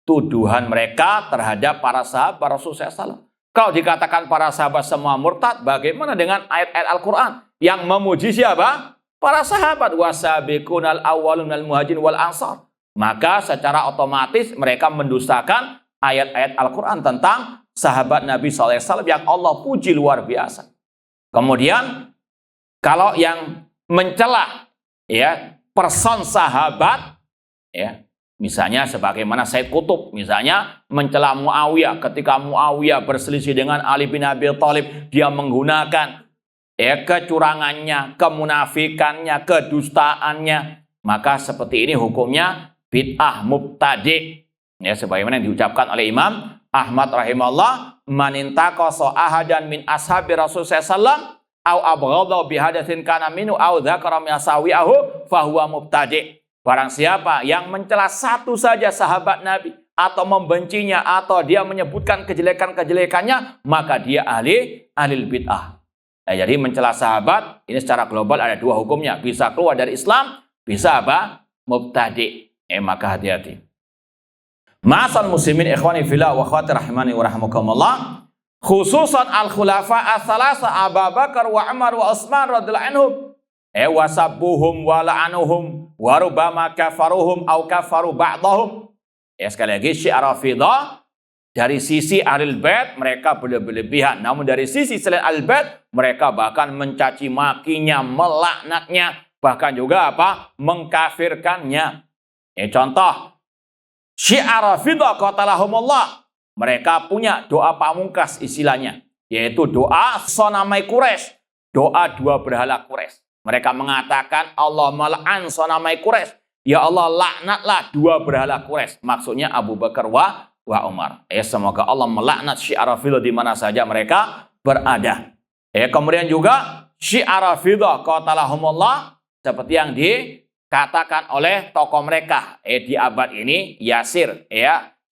tuduhan mereka terhadap para sahabat Rasulullah SAW. Kalau dikatakan para sahabat semua murtad, bagaimana dengan ayat-ayat Al-Quran yang memuji siapa? Para sahabat. Wasabiqunal awwalun minal muhajirin wal ansar. maka secara otomatis mereka mendustakan ayat-ayat Al-Quran tentang sahabat Nabi SAW yang Allah puji luar biasa. Kemudian kalau yang mencela ya person sahabat, ya misalnya sebagaimana Said Qutb misalnya mencela Muawiyah, ketika Muawiyah berselisih dengan Ali bin Abi Thalib, dia menggunakan ya kecurangannya, kemunafikannya, kedustaannya, maka seperti ini hukumnya bid'ah mubtadi'. Ya sebagaimana yang diucapkan oleh Imam Ahmad rahimahullah, man intaqasa ahadan min ashabi Rasul sallallahu au abghadha bihadatsin kana minhu au dzakara misawi'ahu fahuwa mubtadi'. Barang siapa yang mencela satu saja sahabat Nabi atau membencinya atau dia menyebutkan kejelekan-kejelekannya, maka dia ahli bid'ah. Jadi mencela sahabat ini secara global ada dua hukumnya, bisa keluar dari Islam, bisa apa? Mubtadi'. Maka hati-hati. Ma'asal muslimin ikhwani fillah wa akhwati rahimani wa rahmakumullah, khususan al-khulafa as-salasa Abu Bakar wa Umar wa Utsman radhiyallahu anhum, wa sabbuhum wa la'anuhum wa rubama kafaruhum au kafaru ba'dahum. Sekali lagi, Syiah Rafidah dari sisi Ahlul Bait mereka berlebihan, namun dari sisi selain Ahlul Bait mereka bahkan mencaci makinya, melaknatnya, bahkan juga apa? Mengkafirkannya. Contoh, Syiah Rafidah qatalahumullah, mereka punya doa pamungkas istilahnya, yaitu doa sonamai Quraisy, doa dua berhala Quraisy. Mereka mengatakan Allah mal'an sonamai Quraisy, ya Allah laknatlah dua berhala Quraisy. Maksudnya Abu Bakar wa Umar. Semoga Allah melaknat Syiah Rafidah di mana saja mereka berada. Kemudian juga Syiah Rafidah qatalahumullah, seperti yang dikatakan oleh tokoh mereka di abad ini, Yasir,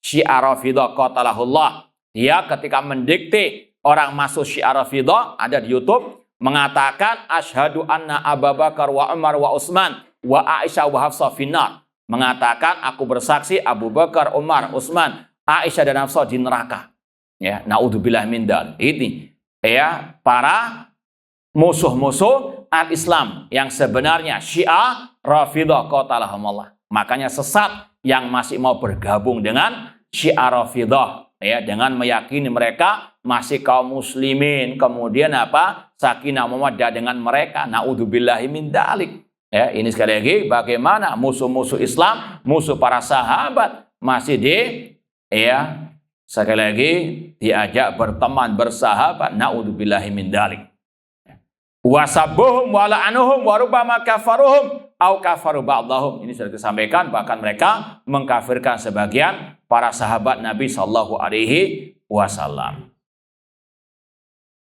Syiah Rafidah qatalahullah. Dia ketika mendikte orang masuk Syiah Rafidah, ada di YouTube, mengatakan asyhadu anna Abu Bakar wa Umar wa Utsman wa Aisyah wa Hafsah finnar. Mengatakan aku bersaksi Abu Bakar, Umar, Utsman, Aisyah dan Hafsah di neraka. Naudzubillah min dzalik. Ini para musuh-musuh al-Islam yang sebenarnya Syiah Rafidah qatalahumullah. Makanya sesat yang masih mau bergabung dengan Syiah Rafidah, dengan meyakini mereka masih kaum muslimin, kemudian apa? Sakinah mawaddah dengan mereka. Naudzubillahi min dzalik. Ini sekali lagi bagaimana musuh-musuh Islam, musuh para sahabat masih sekali lagi diajak berteman, bersahabat. Naudzubillahi min dzalik. Wasabbuhum wa la'anuhum wa rubama kafaruhum au kafaru ba'dahum. Ini sudah disampaikan, bahkan mereka mengkafirkan sebagian para sahabat Nabi sallallahu alaihi wasallam.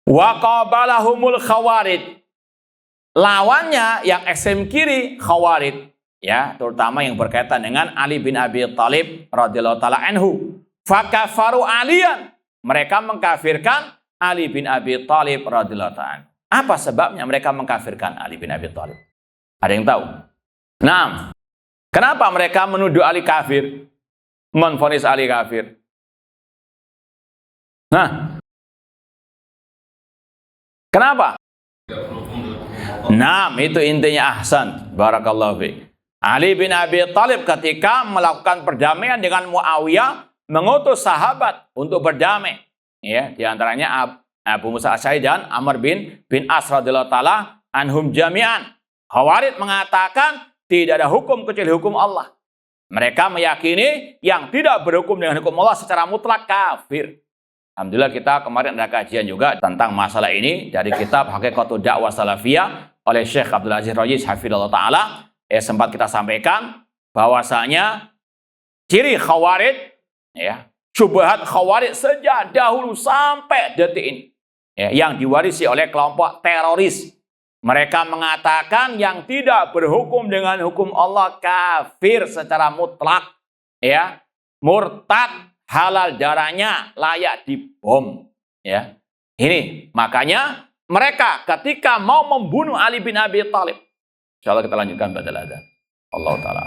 Wa qabalahumul khawarij. Lawannya yang ekstrem kiri khawarij, terutama yang berkaitan dengan Ali bin Abi Thalib radhiyallahu taala anhu. Fakafaru aliyan. Mereka mengkafirkan Ali bin Abi Thalib radhiyallahu taala. Apa sebabnya mereka mengkafirkan Ali bin Abi Thalib? Ada yang tahu? Nah, kenapa mereka menuduh Ali kafir? Menvonis Ali kafir? Nah, kenapa? Nah, itu intinya ahsan. Barakallahu fiik. Ali bin Abi Thalib ketika melakukan perdamaian dengan Muawiyah, mengutus sahabat untuk berdamai. Di antaranya Abu Musa Asy'ari dan Amr bin As radhiyallahu taala anhum jami'an. Khawarij mengatakan tidak ada hukum kecuali hukum Allah. Mereka meyakini yang tidak berhukum dengan hukum Allah secara mutlak kafir. Alhamdulillah kita kemarin ada kajian juga tentang masalah ini dari kitab Haqiqatud Da'wah Salafiyah oleh Syekh Abdul Aziz Rajis hafizallahu taala. Sempat kita sampaikan bahwasanya ciri Khawarij, syubhat Khawarij sejak dahulu sampai detik ini, yang diwarisi oleh kelompok teroris. Mereka mengatakan yang tidak berhukum dengan hukum Allah kafir secara mutlak, murtad, halal darahnya, layak dibom. Ini makanya mereka ketika mau membunuh Ali bin Abi Thalib. Insyaallah kita lanjutkan pada adzan. Allah taala.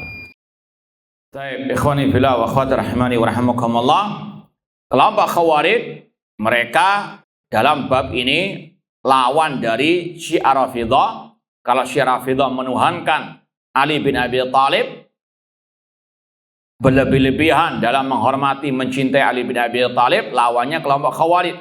Baik, ikhwani fillah wa akhwati rahimani wa rahimakumullah. Kelompok Khawarij mereka dalam bab ini lawan dari Syiah Rafidah. Kalau Syiah Rafidah menuhankan Ali bin Abi Thalib, berlebih-lebihan dalam menghormati, mencintai Ali bin Abi Thalib, lawannya kelompok Khawarij.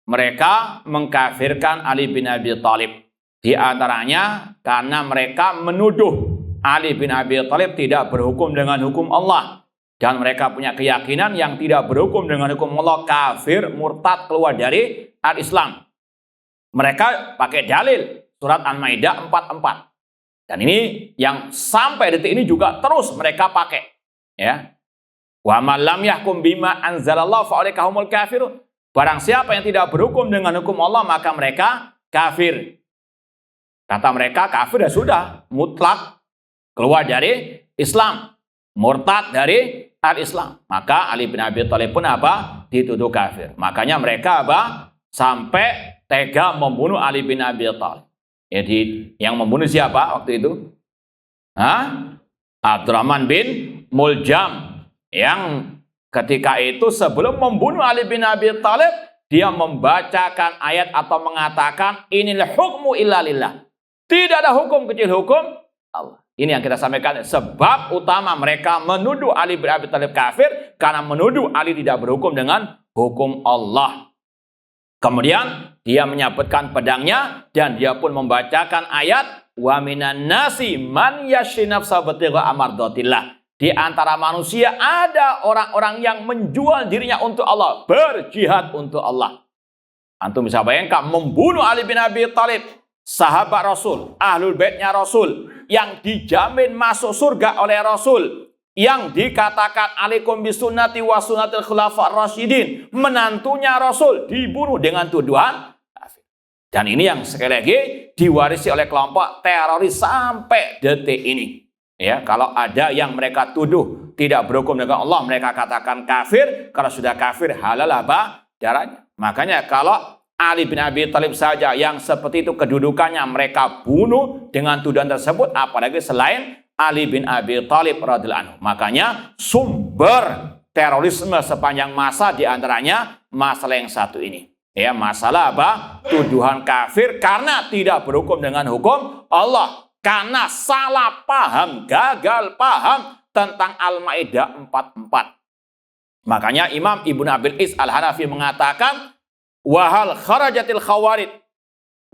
Mereka mengkafirkan Ali bin Abi Thalib. Di antaranya karena mereka menuduh Ali bin Abi Thalib tidak berhukum dengan hukum Allah. Dan mereka punya keyakinan yang tidak berhukum dengan hukum Allah kafir, murtad, keluar dari al-Islam. Mereka pakai dalil surat Al-Maidah 44. Dan ini yang sampai detik ini juga terus mereka pakai. Ya. Wa man lam yahkum bima anzalallahu fa ulaika humul kafirun. Barang siapa yang tidak berhukum dengan hukum Allah maka mereka kafir. Kata mereka kafir ya sudah, mutlak keluar dari Islam, murtad dari al-Islam. Maka Ali bin Abi Thalib pun apa? Dituduh kafir. Makanya mereka apa? Sampai tega membunuh Ali bin Abi Thalib. Jadi yang membunuh siapa waktu itu? Abdurrahman bin Muljam, yang ketika itu sebelum membunuh Ali bin Abi Thalib, dia membacakan ayat atau mengatakan inil hukmu illa lillah. Tidak ada hukum kecil hukum Allah. Ini yang kita sampaikan. Sebab utama mereka menuduh Ali bin Abi Thalib kafir karena menuduh Ali tidak berhukum dengan hukum Allah. Kemudian dia menyabetkan pedangnya dan dia pun membacakan ayat wa minan nasi man yashri nafsa batigha amardatillah. Di antara manusia ada orang-orang yang menjual dirinya untuk Allah, berjihad untuk Allah. Antum bisa bayangkan membunuh Ali bin Abi Thalib, sahabat Rasul, ahlul baitnya Rasul, yang dijamin masuk surga oleh Rasul, yang dikatakan alaikum bisunnati wa sunnatil khulafa rasyidin, menantunya Rasul dibunuh dengan tuduhan kafir. Dan ini yang sekali lagi diwarisi oleh kelompok teroris sampai detik ini. Ya, kalau ada yang mereka tuduh tidak berhukum dengan Allah, mereka katakan kafir. Kalau sudah kafir halal apa darahnya. Makanya kalau Ali bin Abi Thalib saja yang seperti itu kedudukannya mereka bunuh dengan tuduhan tersebut, apalagi selain Ali bin Abi Thalib radhiyallahu anhu. Makanya sumber terorisme sepanjang masa diantaranya masalah yang satu ini. Ya, masalah apa? Tuduhan kafir karena tidak berhukum dengan hukum Allah. Karena salah paham, gagal paham tentang Al-Maidah 44. Makanya Imam Ibnu Abil Is Al-Hanafi mengatakan wahal kharajatil khawarid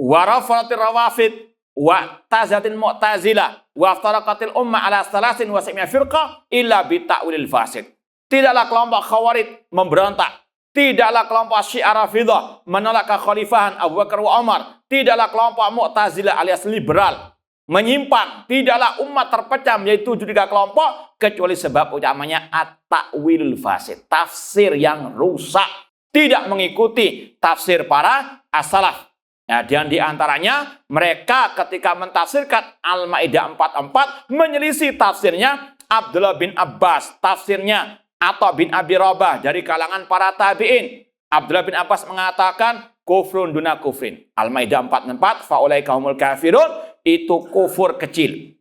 wa rafaratil rawafid wa tazatil mu'tazilah wa aftaraqatil umma ala salasin wa sami'a firqah illa bita'wilil fasid. Tidaklah kelompok khawarid memberontak, tidaklah kelompok Syiah Rafidah menolak kekhalifahan Abu Bakar wa Umar, tidaklah kelompok Mu'tazilah alias liberal menyimpang, tidaklah umat terpecah menjadi 73 kelompok kecuali sebab utamanya at-ta'wilul fasid, tafsir yang rusak, tidak mengikuti tafsir para as-salaf. Nah, dan diantaranya mereka ketika mentafsirkan Al-Maidah 44 menyelisih tafsirnya Abdullah bin Abbas, tafsirnya Atha bin Abi Rabah dari kalangan para tabi'in. Abdullah bin Abbas mengatakan kufrun duna kufrin. Al-Maidah 44 faulaika humul kafirun, itu kufur kecil.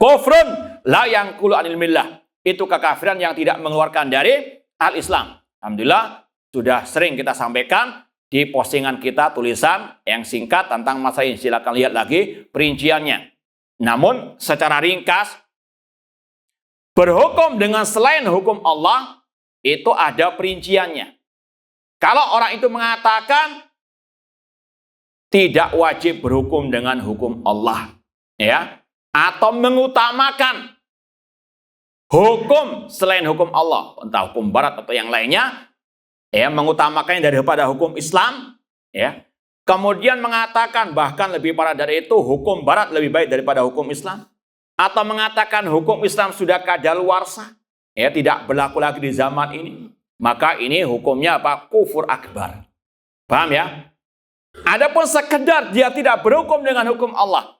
Kufrun la yanqulu anil millah, itu kekafiran yang tidak mengeluarkan dari al-Islam. Alhamdulillah sudah sering kita sampaikan di postingan kita tulisan yang singkat tentang masalah ini. Silakan lihat lagi perinciannya. Namun secara ringkas, berhukum dengan selain hukum Allah itu ada perinciannya. Kalau orang itu mengatakan tidak wajib berhukum dengan hukum Allah, ya, atau mengutamakan hukum selain hukum Allah, entah hukum barat atau yang lainnya, ya, mengutamakannya daripada hukum Islam, ya. Kemudian mengatakan bahkan lebih parah dari itu, hukum barat lebih baik daripada hukum Islam, atau mengatakan hukum Islam sudah kadaluarsa, ya, tidak berlaku lagi di zaman ini. Maka ini hukumnya apa? Kufur akbar. Paham ya? Adapun sekedar dia tidak berhukum dengan hukum Allah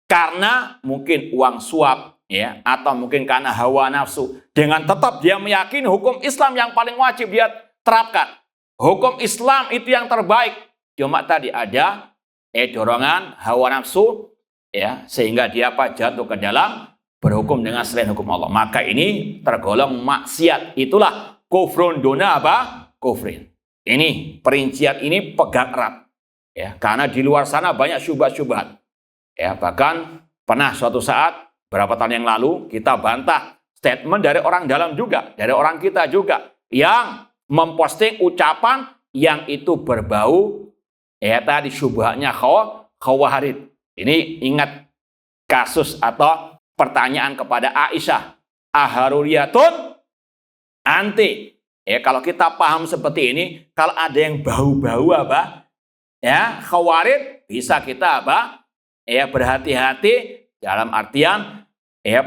karena mungkin uang suap, ya, atau mungkin karena hawa nafsu, dengan tetap dia meyakini hukum Islam yang paling wajib dia terapkan. Hukum Islam itu yang terbaik. Cuma tadi ada dorongan hawa nafsu, ya, sehingga dia apa? Jatuh ke dalam berhukum dengan selain hukum Allah. Maka ini tergolong maksiat. Itulah kufrun duna apa? Kufrin. Ini perincian ini pegang erat. Ya, karena di luar sana banyak syubhat-syubhat. Ya, bahkan pernah suatu saat berapa tahun yang lalu kita bantah statement dari orang dalam juga, dari orang kita juga, yang memposting ucapan yang itu berbau tadi syubhatnya khawarid. Ini ingat kasus atau pertanyaan kepada Aisyah, aharuriyatun anti. Kalau kita paham seperti ini, kalau ada yang bau-bau khawarid, bisa kita berhati-hati dalam artian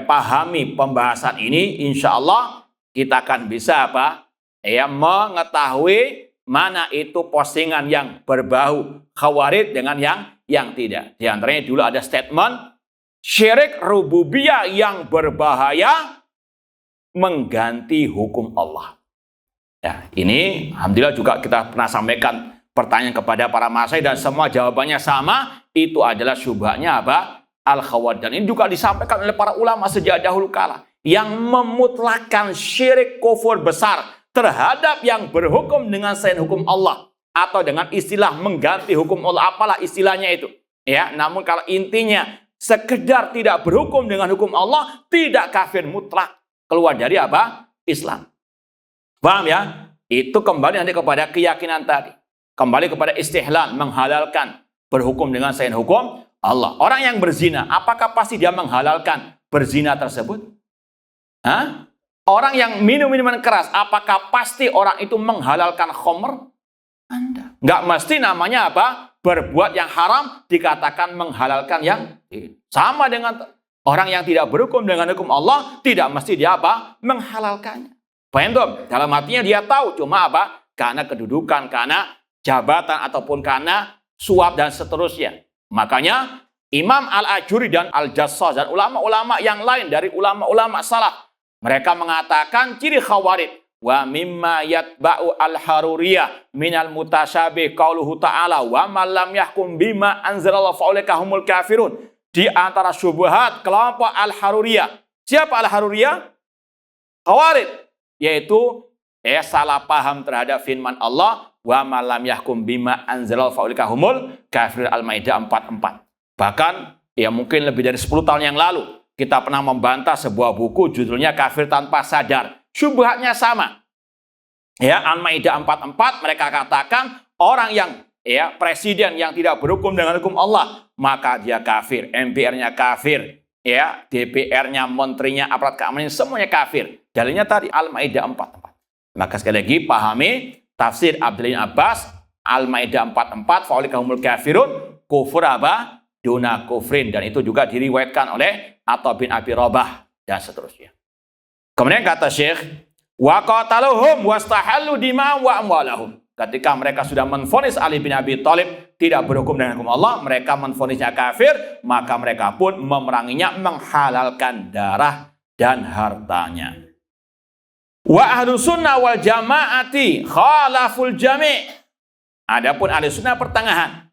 pahami pembahasan ini, insya Allah kita akan bisa mengetahui mana itu postingan yang berbau khawarid dengan yang tidak. Di antaranya dulu ada statement syirik rububiyah yang berbahaya mengganti hukum Allah. Ya, ini alhamdulillah juga kita pernah sampaikan pertanyaan kepada para masyayikh dan semua jawabannya sama, itu adalah syubhatnya al-khawarid. Dan ini juga disampaikan oleh para ulama sejak dahulu kala yang memutlakkan syirik kufur besar terhadap yang berhukum dengan selain hukum Allah atau dengan istilah mengganti hukum Allah, apalah istilahnya itu. Ya, namun kalau intinya sekedar tidak berhukum dengan hukum Allah, tidak kafir mutlak, keluar dari Islam. Paham ya? Itu kembali nanti kepada keyakinan tadi. Kembali kepada istihlal, menghalalkan berhukum dengan selain hukum Allah. Orang yang berzina, apakah pasti dia menghalalkan berzina tersebut? Hah? Orang yang minum minuman keras, apakah pasti orang itu menghalalkan khamr? Anda. Nggak mesti namanya berbuat yang haram dikatakan menghalalkan yang sama dengan orang yang tidak berhukum dengan hukum Allah, tidak mesti dia menghalalkannya. Paham? Dalam hatinya dia tahu, cuma karena kedudukan, karena jabatan, ataupun karena suap dan seterusnya. Makanya Imam Al-Ajuri dan Al-Jassas dan ulama-ulama yang lain dari ulama-ulama salaf, mereka mengatakan ciri khawarij wa mimma yatba'u al-haruriyah minal mutasyabih qauluhu ta'ala wa man lam yahkum bima anzalallahu fa'ulaika humul kafirun. Di antara syubhat kelompok al-haruriyah. Siapa al-haruriyah? Khawarij, yaitu salah paham terhadap firman Allah wa man lam yahkum bima anzalallahu fa'ulaika humul kafirun, Al-Maidah 44. Bahkan mungkin lebih dari 10 tahun yang lalu kita pernah membantah sebuah buku judulnya Kafir Tanpa Sadar. Syubhatnya sama. Al-Maidah 44 mereka katakan orang yang presiden yang tidak berhukum dengan hukum Allah, maka dia kafir. MPR-nya kafir, DPR-nya, menterinya, aparat keamanan semuanya kafir. Dalilnya tadi Al-Maidah 44. Maka sekali lagi pahami tafsir Abdullah bin Abbas, Al-Maidah 44 faulika humul kafirun, kufur duna kufrin, dan itu juga diriwayatkan oleh Atha bin Abi Rabah dan seterusnya. Kemudian kata Syekh, wa qataluhum wastahallu dima'ahum wa amwalahum. Ketika mereka sudah menvonis Ali bin Abi Thalib tidak berhukum dengan hukum Allah, mereka menvonisnya kafir, maka mereka pun memeranginya, menghalalkan darah dan hartanya. Wa ahlus sunnah wal jamaati khalaful jami'. Adapun ahli sunnah pertengahan,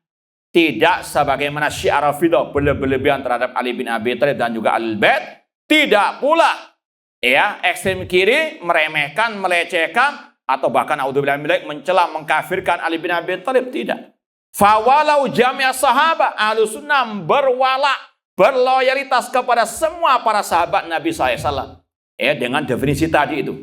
tidak sebagaimana Syiah Rafidhah berlebihan terhadap Ali bin Abi Thalib dan juga Ahlul Bait, tidak pula ekstrem kiri meremehkan, melecehkan, atau bahkan naudzubillah mencela, mengkafirkan Ali bin Abi Thalib, tidak. Fawalau jami'a sahabat, ahlus sunnah berwala, berloyalitas kepada semua para sahabat Nabi SAW. Dengan definisi tadi itu.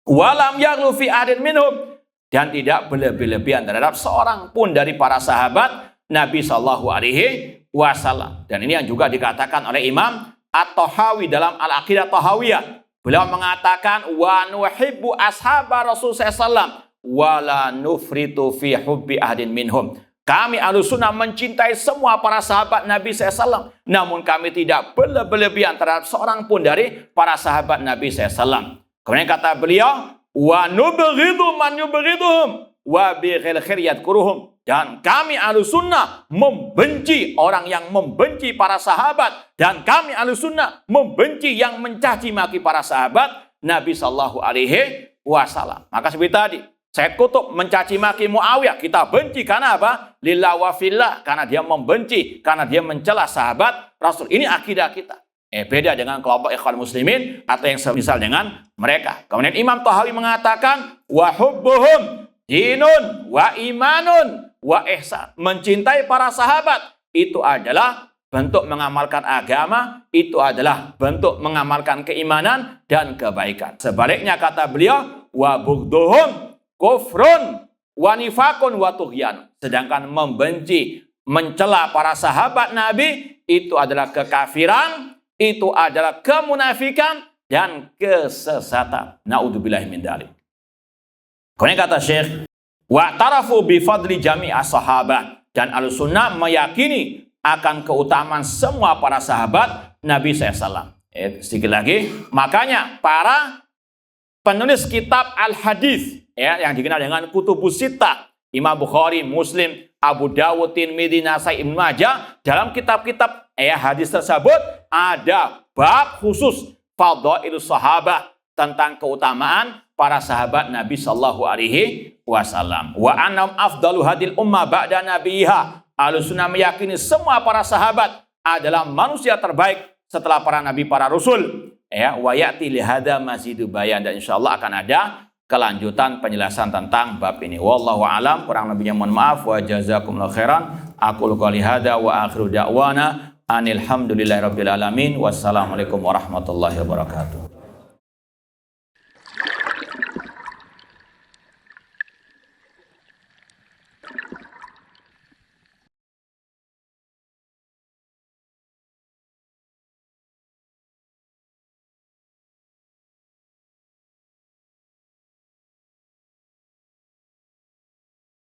Walam yaghlu fi adin minhum, dan tidak berlebihan terhadap seorang pun dari para sahabat Nabi SAW. Dan ini yang juga dikatakan oleh Imam At-Tahawi dalam Al-Aqidah Tahawiyah. Beliau mengatakan wa nuhibbu ashaba Rasul sallallahu wa la nufritu fi hubbi ahadin minhum. Kami Ahlussunnah mencintai semua para sahabat Nabi SAW, namun kami tidak berlebihan terhadap seorang pun dari para sahabat Nabi SAW. Kemudian kata beliau, wa nubghidu man yubghiduhum wa bi ghairi khair yadhkuruhum. Dan kami Ahlussunnah membenci orang yang membenci para sahabat, dan kami Ahlussunnah membenci yang mencaci maki para sahabat Nabi sallallahu alaihi wasallam. Maka seperti tadi, Sayyid Qutb mencaci maki Muawiyah, kita benci karena apa? Lillah wa fillah, karena dia membenci, karena dia mencela sahabat Rasul. Ini akidah kita. Beda dengan kelompok Ikhwan Muslimin atau yang semisal dengan mereka. Kemudian Imam Tahawi mengatakan wa hubbuhum dinun wa imanun wa ihsan. Mencintai para sahabat itu adalah bentuk mengamalkan agama itu adalah bentuk mengamalkan keimanan dan kebaikan. Sebaliknya kata beliau, wa bughdhuhum kufrun wa nifaqun wa tughyan. Sedangkan membenci, mencela para sahabat Nabi itu adalah kekafiran, itu adalah kemunafikan dan kesesatan. Naudzubillahi min dzalik. Kemudian kata Syekh, wa tarafu bi fadli jami'a sahabah, dan Ahlussunnah meyakini akan keutamaan semua para sahabat Nabi SAW. Sedikit lagi, makanya para penulis kitab al-hadis yang dikenal dengan kutubus sittah, Imam Bukhari, Muslim, Abu Dawud, Tirmidzi, Nasai, Ibnu Majah, dalam kitab-kitab hadis tersebut ada bab khusus fadhailus sahabah, tentang keutamaan para sahabat Nabi sallallahu alaihi wasallam. Wa annam afdalu hadil ummah ba'da nabiha. Ahlussunnah meyakini semua para sahabat adalah manusia terbaik setelah para nabi, para rasul. Wa ya'ti li hadza mazidu bayan, dan insyaallah akan ada kelanjutan penjelasan tentang bab ini. Wallahu alam, kurang lebihnya mohon maaf. Wa jazakumullahu khairan. Aqulu qouli hadza wa akhiru da'wana anil hamdulillahi rabbil alamin. Wassalamualaikum warahmatullahi wabarakatuh.